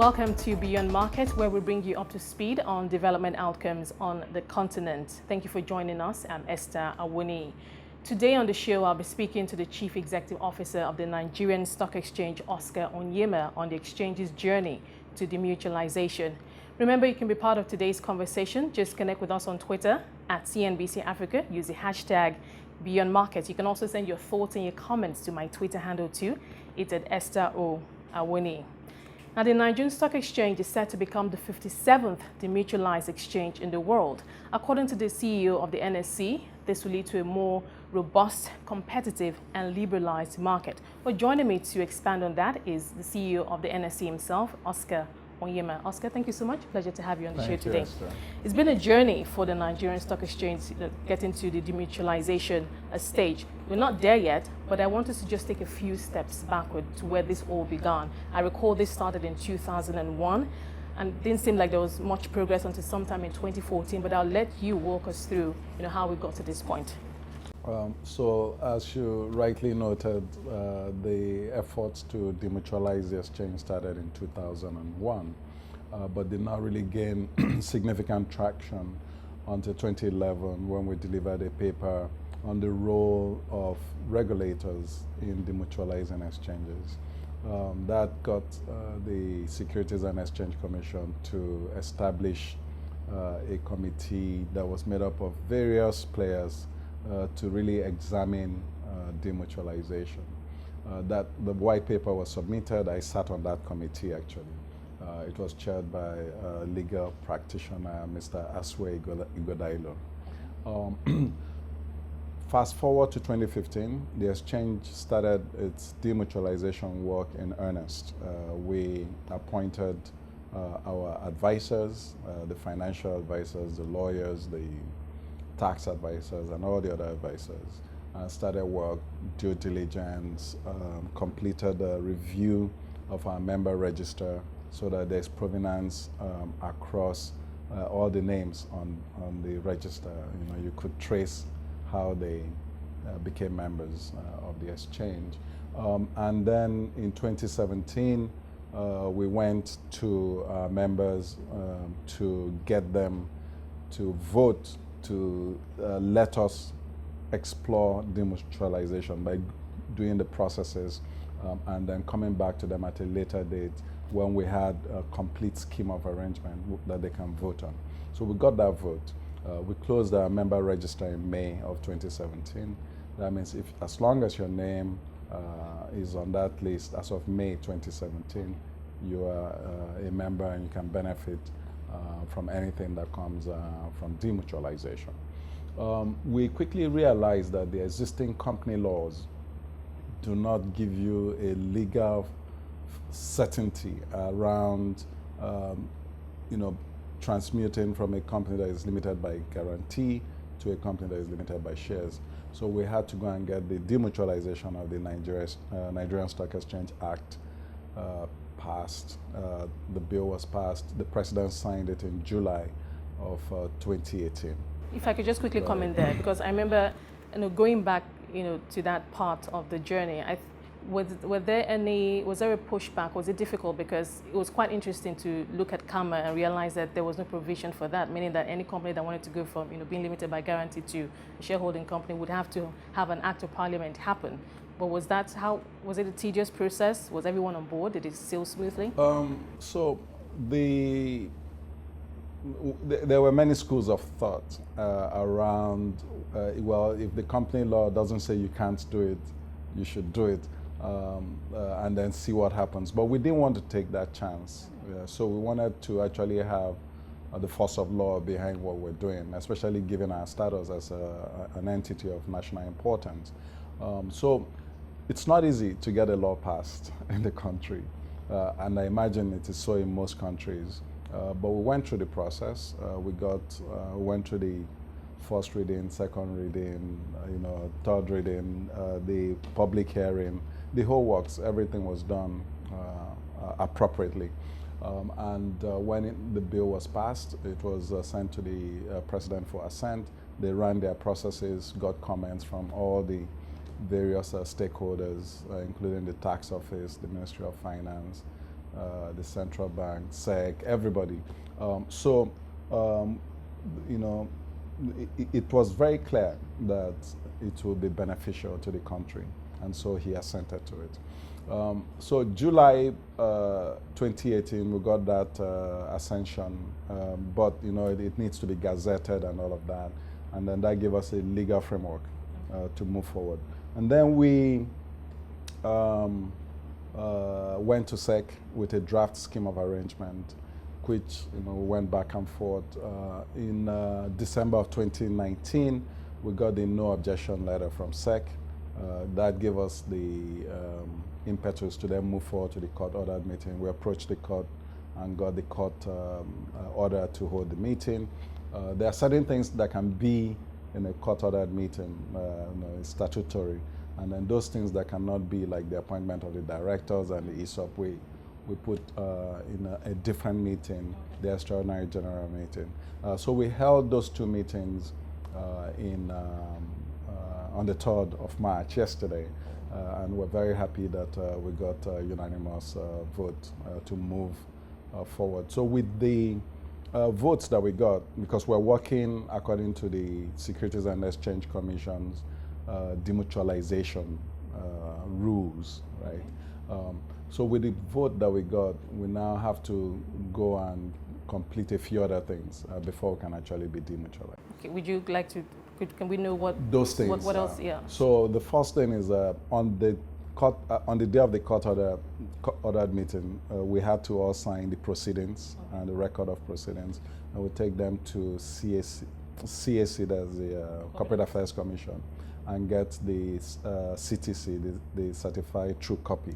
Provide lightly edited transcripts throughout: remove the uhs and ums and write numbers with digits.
Welcome to Beyond Market, where we bring you up to speed on development outcomes on the continent. Thank you for joining us. I'm Esther, Awoniyi. Today on the show, I'll be speaking to the Chief Executive Officer of the Nigerian Stock Exchange, Oscar Onyema, on the exchange's journey to demutualization. Remember, you can be part of today's conversation. Just connect with us on Twitter at CNBC Africa. Use the hashtag Beyond Market. You can also send your thoughts and your comments to my Twitter handle too. It's at Esther O. Awoniyi. Now, the Nigerian Stock Exchange is set to become the 57th demutualized exchange in the world. According to the CEO of the NSE, this will lead to a more robust, competitive, and liberalized market. Well, joining me to expand on that is the CEO of the NSE himself, Oscar Onyema. Oscar, thank you so much. Pleasure to have you on the show today. Esther. It's been a journey for the Nigerian Stock Exchange getting to the demutualization stage. We're not there yet, but I want us to just take a few steps backward to where this all began. I recall this started in 2001 and didn't seem like there was much progress until sometime in 2014, but I'll let you walk us through how we got to this point. So as you rightly noted, the efforts to demutualize the exchange started in 2001, but did not really gain significant traction until 2011 when we delivered a paper on the role of regulators in demutualizing exchanges. That got the Securities and Exchange Commission to establish a committee that was made up of various players to really examine demutualization. The white paper was submitted. I sat on that committee actually. It was chaired by legal practitioner, Mr. Aswe Igodailo. Fast forward to 2015, the exchange started its demutualization work in earnest. We appointed our advisors, the financial advisors, the lawyers, the tax advisors, and all the other advisors, and started work, due diligence, completed a review of our member register so that there's provenance across all the names on the register. You could trace how they became members of the exchange. And then in 2017, we went to our members to get them to vote to let us explore demutualization by doing the processes and then coming back to them at a later date when we had a complete scheme of arrangement that they can vote on. So we got that vote. We closed our member register in May of 2017. That means as long as your name is on that list as of May 2017, you are a member and you can benefit from anything that comes from demutualization. We quickly realized that the existing company laws do not give you a legal certainty around transmuting from a company that is limited by guarantee to a company that is limited by shares. So we had to go and get the demutualization of the Nigerian Stock Exchange Act passed. The bill was passed. The president signed it in July of 2018. If I could just quickly comment there, because I remember, going back, to that part of the journey. Was there a pushback? Was it difficult? Because it was quite interesting to look at CAMA and realize that there was no provision for that, meaning that any company that wanted to go from being limited by guarantee to a shareholding company would have to have an act of parliament happen. But was it a tedious process? Was everyone on board? Did it sail smoothly? So there were many schools of thought around, well, if the company law doesn't say you can't do it, you should do it, and then see what happens. But we didn't want to take that chance. So we wanted to actually have the force of law behind what we're doing, especially given our status as an entity of national importance. So it's not easy to get a law passed in the country, and I imagine it is so in most countries. But we went through the process. We went through the first reading, second reading, third reading, the public hearing, the whole works. Everything was done appropriately. And when the bill was passed, it was sent to the president for assent. They ran their processes, got comments from all the various stakeholders, including the tax office, the Ministry of Finance, the central bank, SEC, everybody. You know, it was very clear that it would be beneficial to the country, and so he assented to it. So July 2018, we got that ascension, but you know it needs to be gazetted and all of that, and then that gave us a legal framework to move forward. And then we went to SEC with a draft scheme of arrangement, which went back and forth. In December of 2019, we got the no objection letter from SEC. That gave us the impetus to then move forward to the court-ordered meeting. We approached the court and got the court order to hold the meeting. There are certain things that can be in a court-ordered meeting, it's statutory, and then those things that cannot be, like the appointment of the directors and the ESOP, we put in a different meeting, the extraordinary general meeting. So we held those two meetings on the 3rd of March, yesterday, and we're very happy that we got a unanimous vote to move forward. So with the votes that we got, because we're working according to the Securities and Exchange Commission's demutualization rules, right? So with the vote that we got, we now have to go and complete a few other things before we can actually be demutualized. Okay, would you like to, can we know what those things? What else? Yeah. So the first thing is on the day of the court-ordered meeting, we had to all sign the proceedings and the record of proceedings, and we take them to CAC, that's the Corporate Affairs Commission, and get the CTC, the certified true copy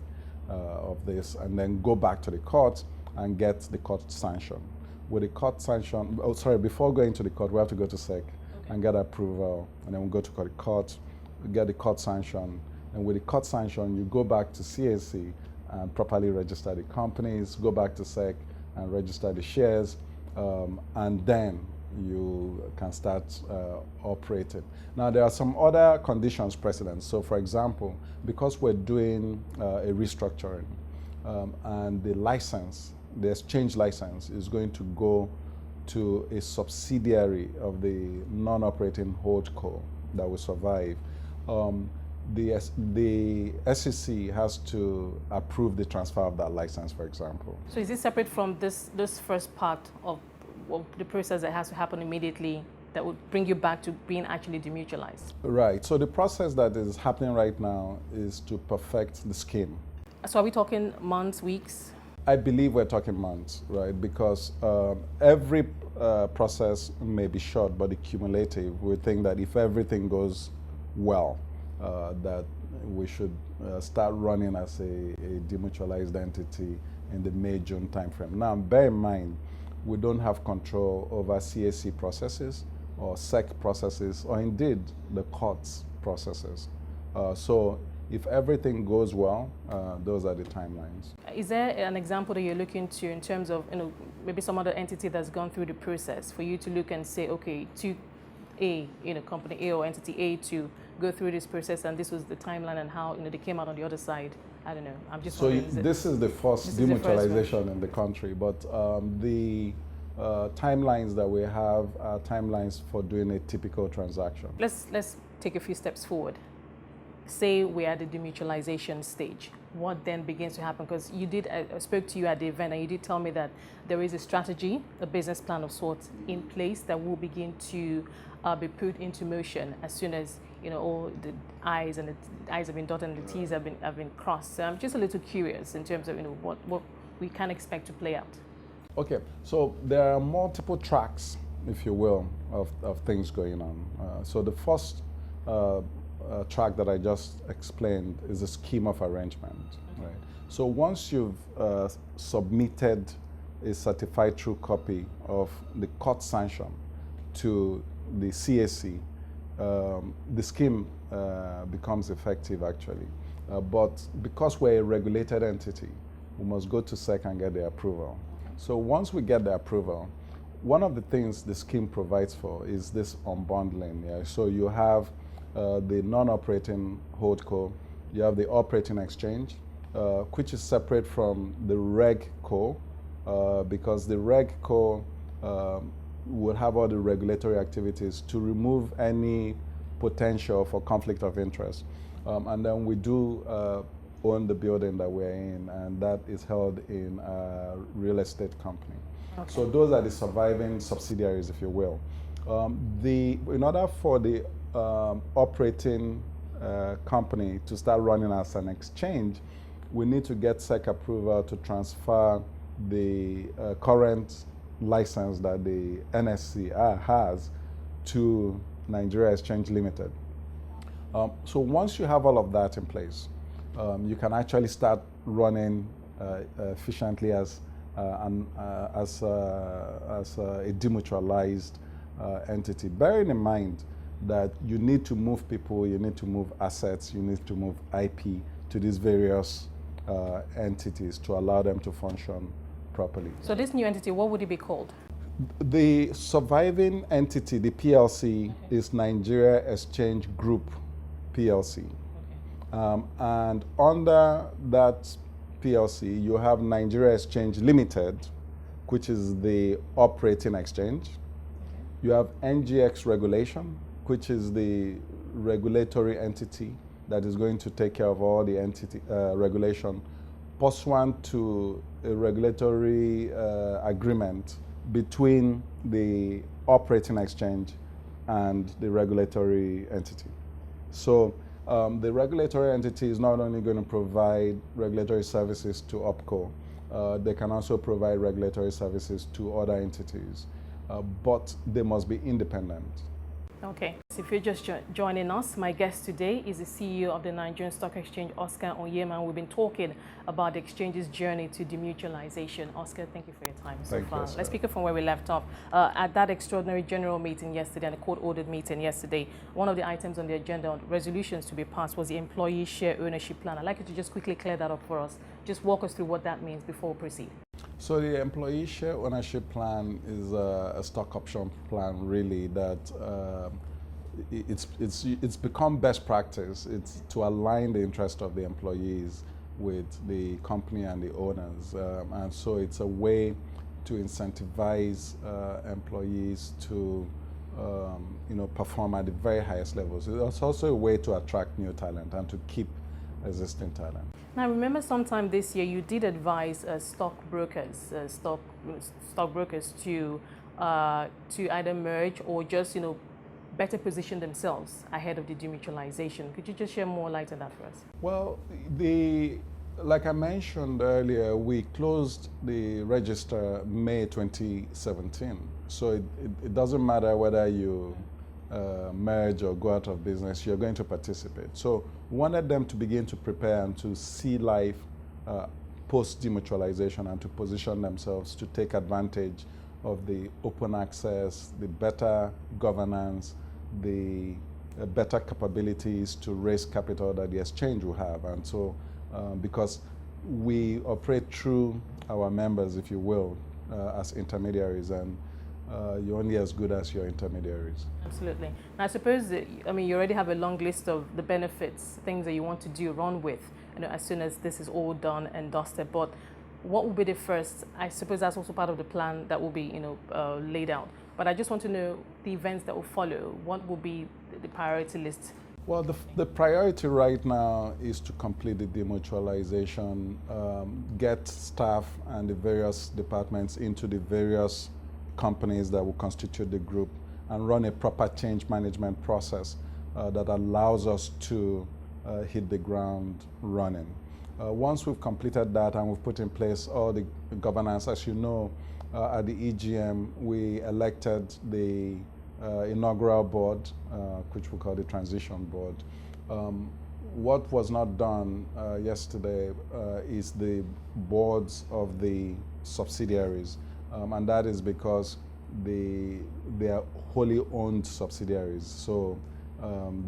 of this, and then go back to the court and get the court sanction. With the court sanction, before going to the court, we have to go to SEC and get approval, and then we go to the court, get the court sanction, and with the court sanction, you go back to CAC and properly register the companies, go back to SEC and register the shares, and then you can start operating. Now, there are some other conditions precedent. So, for example, because we're doing a restructuring, and the license, the exchange license, is going to go to a subsidiary of the non-operating holdco that will survive. The SEC has to approve the transfer of that license, for example. So is it separate from this first part of the process that has to happen immediately that would bring you back to being actually demutualized? Right. So the process that is happening right now is to perfect the scheme. So are we talking months, weeks? I believe we're talking months, right? Because every process may be short, but the cumulative, we think that if everything goes well, that we should start running as a demutualized entity in the May-June timeframe. Now, bear in mind, we don't have control over CAC processes or SEC processes, or indeed the courts processes. So if everything goes well, those are the timelines. Is there an example that you're looking to in terms of, maybe some other entity that's gone through the process for you to look and say, okay, to A, company A or entity A to go through this process, and this was the timeline and how they came out on the other side? I don't know. I'm just wondering. So this is the first demutualization in the country, but the timelines that we have are timelines for doing a typical transaction. Let's take a few steps forward. Say we're at the demutualization stage. What then begins to happen? Because I spoke to you at the event, and you did tell me that there is a strategy, a business plan of sorts in place that will begin to be put into motion as soon as all the I's have been dotted and the T's have been crossed. So I'm just a little curious in terms of what we can expect to play out. Okay, so there are multiple tracks, if you will, of things going on. So the first track that I just explained is a scheme of arrangement. Right? So once you've submitted a certified true copy of the court sanction to the CAC, the scheme becomes effective actually. But because we're a regulated entity, we must go to SEC and get the approval. So once we get the approval, one of the things the scheme provides for is this unbundling. Yeah? So you have the non-operating holdco, you have the operating exchange, which is separate from the Reg Co, because the Reg Co will have all the regulatory activities to remove any potential for conflict of interest. And then we do own the building that we're in, and that is held in a real estate company. Okay. So those are the surviving subsidiaries, if you will. In order for the operating company to start running as an exchange, we need to get SEC approval to transfer the current license that the NSE has to Nigeria Exchange Limited. So once you have all of that in place, you can actually start running efficiently as a demutualized entity. Bearing in mind that you need to move people, you need to move assets, you need to move IP to these various entities to allow them to function properly. So this new entity, what would it be called? The surviving entity, the PLC, is Nigeria Exchange Group PLC. And under that PLC, you have Nigeria Exchange Limited, which is the operating exchange. You have NGX Regulation, which is the regulatory entity that is going to take care of all the entity regulation pursuant to a regulatory agreement between the operating exchange and the regulatory entity. So the regulatory entity is not only going to provide regulatory services to OPCO, they can also provide regulatory services to other entities, but they must be independent. Okay, so if you're just joining us, my guest today is the CEO of the Nigerian Stock Exchange, Oscar Onyema. We've been talking about the exchange's journey to demutualization. Oscar, thank you for your time so far. Let's pick up from where we left off. At that extraordinary general meeting yesterday and the court-ordered meeting yesterday, one of the items on the agenda on resolutions to be passed was the employee share ownership plan. I'd like you to just quickly clear that up for us. Just walk us through what that means before we proceed. So the employee share ownership plan is a stock option plan, really, that it's become best practice. It's to align the interest of the employees with the company and the owners, and so it's a way to incentivize employees to perform at the very highest levels. It's also a way to attract new talent and to keep existing talent. Now, I remember sometime this year you did advise stockbrokers to either merge or just better position themselves ahead of the demutualization. Could you just share more light on that for us? Well, like I mentioned earlier, we closed the register May 2017. So it doesn't matter whether you merge or go out of business, you're going to participate. So we wanted them to begin to prepare and to see life post-demutualization and to position themselves to take advantage of the open access, the better governance, the better capabilities to raise capital that the exchange will have. And so because we operate through our members, if you will, as intermediaries, and you're only as good as your intermediaries. Absolutely. And I suppose that, you already have a long list of the benefits, things that you want to do, run with, as soon as this is all done and dusted. But what will be the first? I suppose that's also part of the plan that will be, laid out. But I just want to know the events that will follow. What will be the priority list? Well, the priority right now is to complete the demutualization, get staff and the various departments into the various companies that will constitute the group, and run a proper change management process that allows us to hit the ground running. Once we've completed that and we've put in place all the governance, as you know, at the EGM, we elected the inaugural board, which we call the transition board. What was not done yesterday is the boards of the subsidiaries. And that is because they are wholly owned subsidiaries. So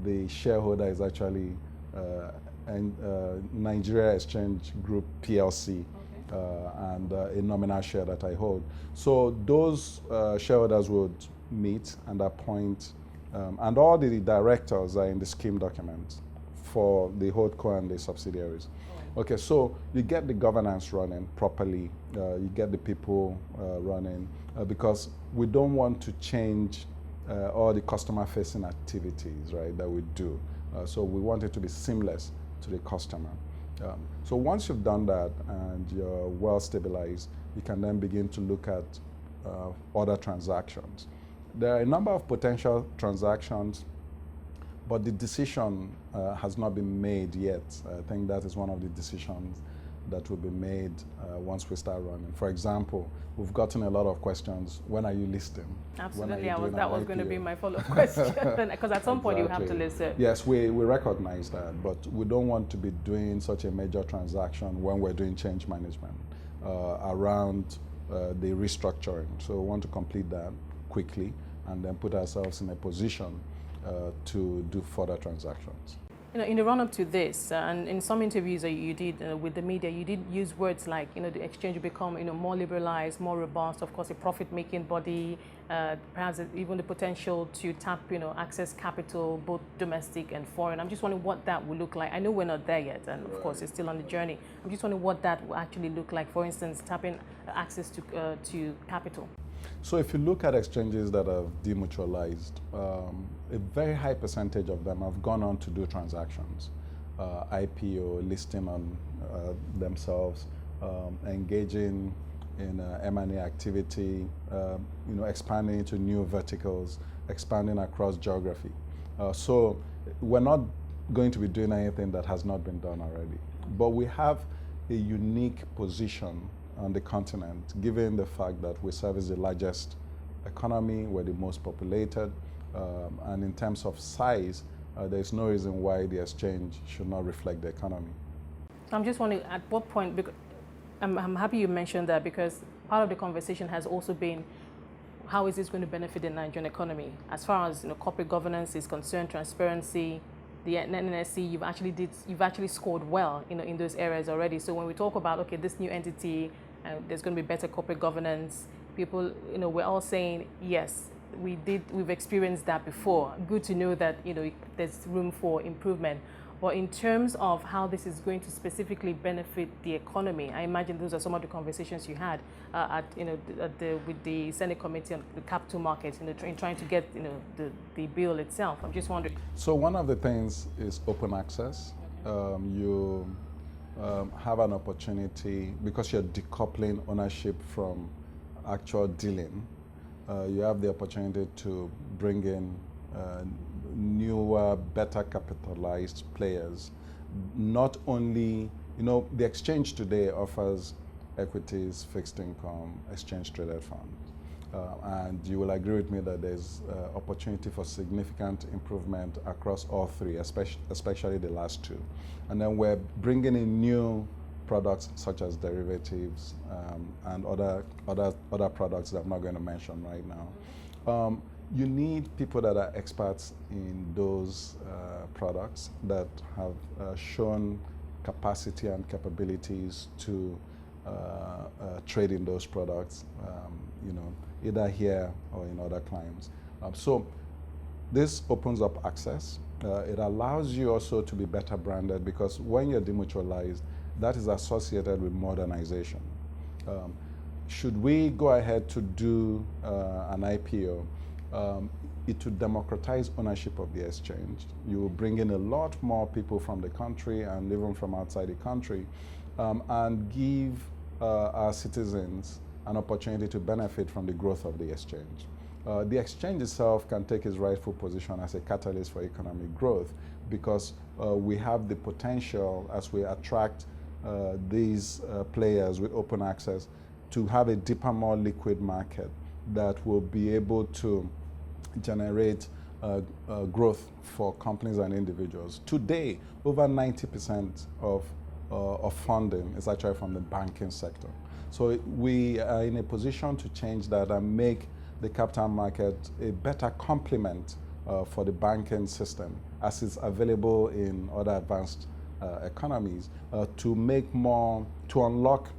the shareholder is actually Nigeria Exchange Group PLC, and a nominal share that I hold. So those shareholders would meet and appoint, and all the directors are in the scheme document for the holdco and the subsidiaries. Okay, so you get the governance running properly, you get the people running, because we don't want to change all the customer-facing activities, right, that we do. So we want it to be seamless to the customer. So once you've done that and you're well stabilized, you can then begin to look at other transactions. There are a number of potential transactions, but the decision has not been made yet. I think that is one of the decisions that will be made once we start running. For example, we've gotten a lot of questions, when are you listing? Absolutely, that was going to be my follow-up question, because at some point you have to list it. Yes, we recognize that, but we don't want to be doing such a major transaction when we're doing change management around the restructuring. So we want to complete that quickly and then put ourselves in a position to do further transactions. You know, in the run-up to this, and in some interviews that you did with the media, you did use words like, you know, the exchange will become, you know, more liberalized, more robust, of course, a profit-making body, perhaps even the potential to tap, you know, access capital, both domestic and foreign. I'm just wondering what that will look like. I know we're not there yet, and of course, it's still on the journey. I'm just wondering what that will actually look like. For instance, tapping access to capital. So if you look at exchanges that have demutualized, a very high percentage of them have gone on to do transactions, IPO, listing on themselves, engaging in M&A activity, you know, expanding into new verticals, expanding across geography. So we're not going to be doing anything that has not been done already. But we have a unique position on the continent, given the fact that we service the largest economy, we're the most populated, and in terms of size, there's no reason why the exchange should not reflect the economy. I'm just wondering, at what point, because I'm happy you mentioned that, because part of the conversation has also been, how is this going to benefit the Nigerian economy? As far as, you know, corporate governance is concerned, transparency, the NSE, you've actually scored well, you know, in those areas already. So when we talk about, okay, this new entity, there's going to be better corporate governance, people, you know, we're all saying, yes, we've experienced that before. Good to know that, you know, there's room for improvement. But in terms of how this is going to specifically benefit the economy, I imagine those are some of the conversations you had with the Senate Committee on the Capital Markets, you know, in trying to get, you know, the bill itself. I'm just wondering. So one of the things is open access. You have an opportunity, because you're decoupling ownership from actual dealing, you have the opportunity to bring in newer, better capitalized players. Not only, you know, the exchange today offers equities, fixed income, exchange traded funds. And you will agree with me that there's opportunity for significant improvement across all three, especially the last two. And then we're bringing in new products such as derivatives and other products that I'm not going to mention right now. You need people that are experts in those products, that have shown capacity and capabilities to trade in those products, you know, either here or in other climes. So this opens up access. It allows you also to be better branded, because when you're demutualized, that is associated with modernization. Should we go ahead to do an IPO, it will democratize ownership of the exchange. You will bring in a lot more people from the country and even from outside the country, and give our citizens an opportunity to benefit from the growth of the exchange. The exchange itself can take its rightful position as a catalyst for economic growth, because we have the potential, as we attract these players with open access, to have a deeper, more liquid market that will be able to generate growth for companies and individuals. Today, over 90% of funding is actually from the banking sector. So we are in a position to change that and make the capital market a better complement for the banking system, as is available in other advanced economies, to unlock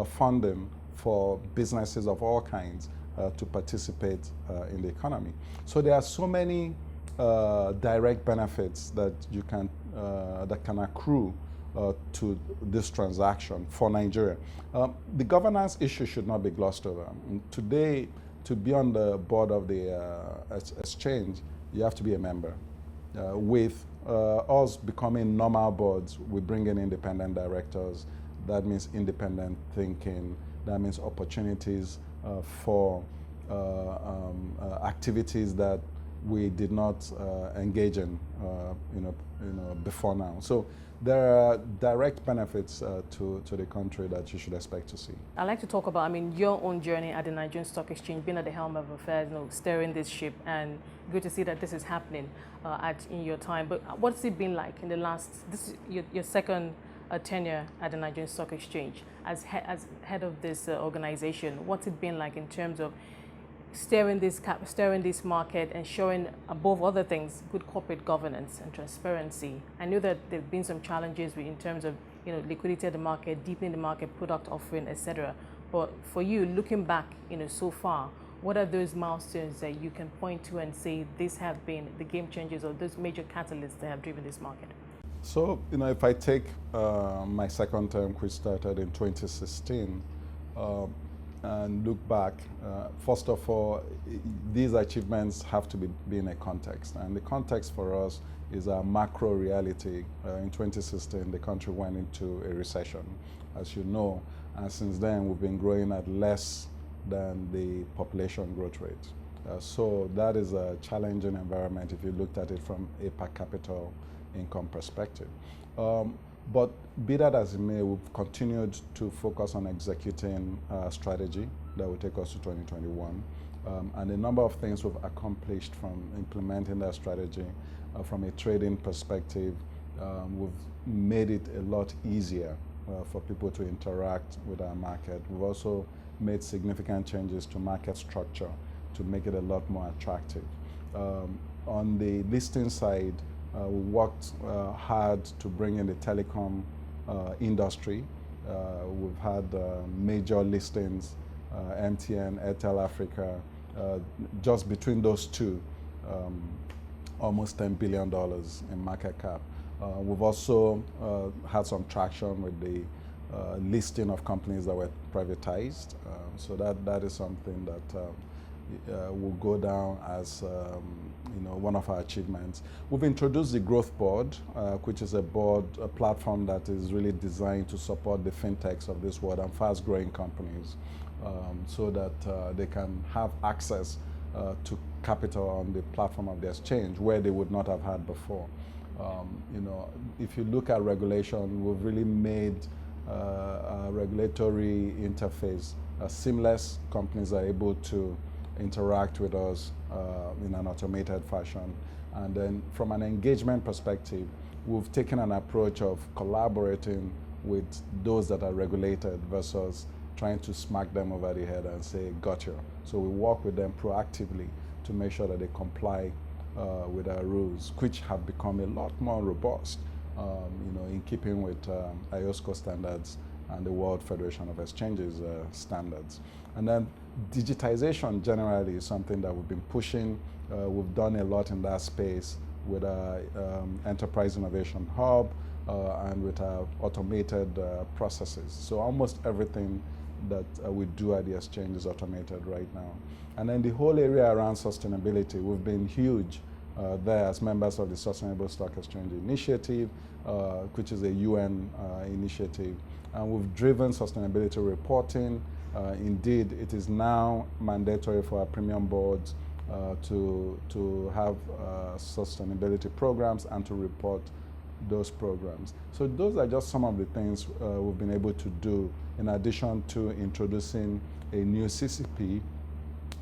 funding for businesses of all kinds to participate in the economy. So there are so many direct benefits that you can that can accrue to this transaction for Nigeria. The governance issue should not be glossed over. Today, to be on the board of the exchange, you have to be a member. With us becoming normal boards, we bring in independent directors. That means independent thinking. That means opportunities for activities that we did not engage in, before now. So there are direct benefits to the country that you should expect to see. I'd like to talk about, your own journey at the Nigerian Stock Exchange, being at the helm of affairs, steering this ship, and good to see that this is happening in your time. But what's it been like in the this is your second tenure at the Nigerian Stock Exchange as head of this organization? What's it been like in terms of steering this market and showing, above other things, good corporate governance and transparency? I know that there have been some challenges in terms of liquidity of the market, deepening the market, product offering, etc. But for you, looking back, so far, what are those milestones that you can point to and say these have been the game changers or those major catalysts that have driven this market? So, if I take my second term, which started in 2016, and look back, first of all, these achievements have to be in a context. And the context for us is a macro reality. In 2016, the country went into a recession, as you know. And since then, we've been growing at less than the population growth rate. So that is a challenging environment if you looked at it from a per capita income perspective. But be that as it may, we've continued to focus on executing a strategy that will take us to 2021. And a number of things we've accomplished from implementing that strategy. From a trading perspective, we've made it a lot easier for people to interact with our market. We've also made significant changes to market structure to make it a lot more attractive. On the listing side, we worked hard to bring in the telecom industry. We've had major listings, MTN, Airtel Africa, just between those two, almost $10 billion in market cap. We've also had some traction with the listing of companies that were privatized. So that is something that will go down as one of our achievements. We've introduced the Growth Board, which is a platform that is really designed to support the fintechs of this world and fast-growing companies, so that they can have access to capital on the platform of the exchange where they would not have had before. If you look at regulation, we've really made a regulatory interface seamless. Companies are able to interact with us in an automated fashion. And then from an engagement perspective, we've taken an approach of collaborating with those that are regulated versus trying to smack them over the head and say, gotcha. So we work with them proactively to make sure that they comply with our rules, which have become a lot more robust, in keeping with IOSCO standards and the World Federation of Exchanges standards. And then digitization generally is something that we've been pushing. We've done a lot in that space with our Enterprise Innovation Hub and with our automated processes. So almost everything that we do at the exchange is automated right now. And then the whole area around sustainability, we've been huge there as members of the Sustainable Stock Exchange Initiative, which is a UN initiative. And we've driven sustainability reporting. Indeed, it is now mandatory for our premium boards to have sustainability programs and to report those programs. So those are just some of the things we've been able to do, in addition to introducing a new CCP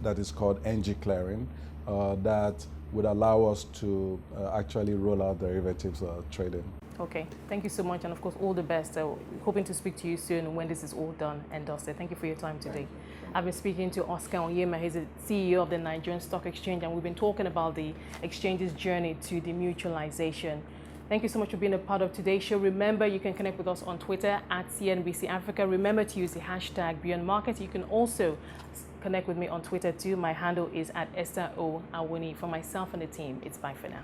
that is called NG Clearing that would allow us to actually roll out derivatives trading. Okay, thank you so much, and of course, all the best. Hoping to speak to you soon when this is all done and dusted. Thank you for your time today. I've been speaking to Oscar Onyema. He's the CEO of the Nigerian Stock Exchange, and we've been talking about the exchange's journey to demutualization. Thank you so much for being a part of today's show. Remember, you can connect with us on Twitter at CNBC Africa. Remember to use the hashtag Beyond Market. You can also connect with me on Twitter too. My handle is at Esther Awoniyi. For myself and the team, it's bye for now.